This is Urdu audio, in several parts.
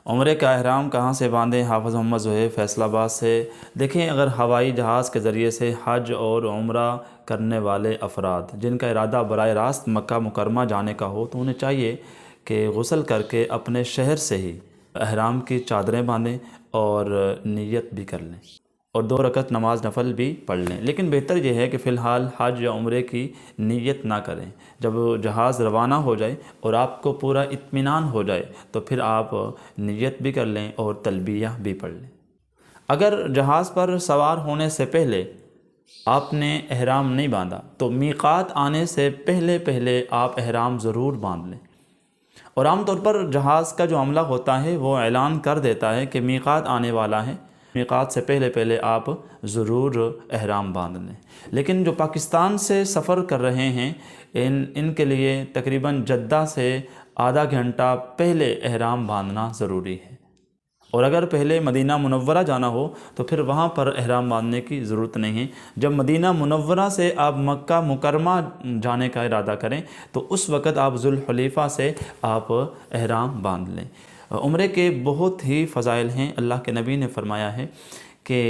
عمرے کا احرام کہاں سے باندھیں؟ حافظ محمد زہیر فیصل آباد سے۔ دیکھیں، اگر ہوائی جہاز کے ذریعے سے حج اور عمرہ کرنے والے افراد جن کا ارادہ براہ راست مکہ مکرمہ جانے کا ہو تو انہیں چاہیے کہ غسل کر کے اپنے شہر سے ہی احرام کی چادریں باندھیں اور نیت بھی کر لیں اور 2 رکعت نماز نفل بھی پڑھ لیں۔ لیکن بہتر یہ ہے کہ فی الحال حج یا عمرے کی نیت نہ کریں۔ جب جہاز روانہ ہو جائے اور آپ کو پورا اطمینان ہو جائے تو پھر آپ نیت بھی کر لیں اور تلبیہ بھی پڑھ لیں۔ اگر جہاز پر سوار ہونے سے پہلے آپ نے احرام نہیں باندھا تو میقات آنے سے پہلے آپ احرام ضرور باندھ لیں۔ اور عام طور پر جہاز کا جو عملہ ہوتا ہے وہ اعلان کر دیتا ہے کہ میقات آنے والا ہے، میقات سے پہلے آپ ضرور احرام باندھ لیں۔ لیکن جو پاکستان سے سفر کر رہے ہیں ان کے لیے تقریباً جدہ سے آدھا گھنٹہ پہلے احرام باندھنا ضروری ہے، اور اگر پہلے مدینہ منورہ جانا ہو تو پھر وہاں پر احرام باندھنے کی ضرورت نہیں ہے۔ جب مدینہ منورہ سے آپ مکہ مکرمہ جانے کا ارادہ کریں تو اس وقت آپ ذوالحلیفہ سے آپ احرام باندھ لیں۔ عمرے کے بہت ہی فضائل ہیں۔ اللہ کے نبی نے فرمایا ہے کہ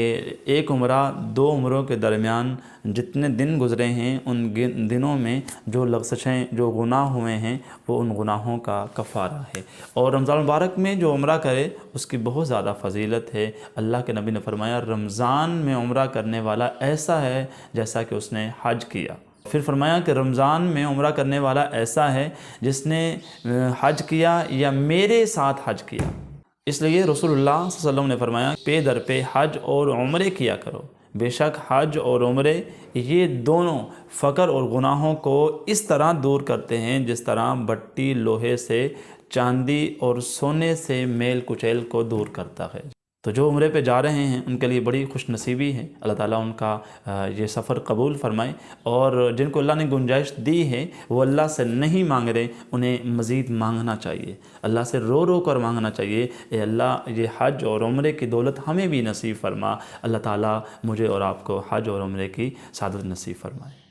ایک عمرہ 2 عمروں کے درمیان جتنے دن گزرے ہیں ان دنوں میں جو لغزشیں جو گناہ ہوئے ہیں وہ ان گناہوں کا کفارہ ہے، اور رمضان مبارک میں جو عمرہ کرے اس کی بہت زیادہ فضیلت ہے۔ اللہ کے نبی نے فرمایا رمضان میں عمرہ کرنے والا ایسا ہے جیسا کہ اس نے حج کیا۔ پھر فرمایا کہ رمضان میں عمرہ کرنے والا ایسا ہے جس نے حج کیا یا میرے ساتھ حج کیا۔ اس لیے رسول اللہ صلی اللہ علیہ وسلم نے فرمایا پے در پہ حج اور عمرے کیا کرو، بے شک حج اور عمرے یہ دونوں فقر اور گناہوں کو اس طرح دور کرتے ہیں جس طرح بٹی لوہے سے چاندی اور سونے سے میل کچیل کو دور کرتا ہے۔ تو جو عمرے پہ جا رہے ہیں ان کے لیے بڑی خوش نصیبی ہے، اللہ تعالیٰ ان کا یہ سفر قبول فرمائے، اور جن کو اللہ نے گنجائش دی ہے وہ اللہ سے نہیں مانگ رہے، انہیں مزید مانگنا چاہیے، اللہ سے رو رو کر مانگنا چاہیے، اے اللہ یہ حج اور عمرے کی دولت ہمیں بھی نصیب فرما، اللہ تعالیٰ مجھے اور آپ کو حج اور عمرے کی سعادت نصیب فرمائے۔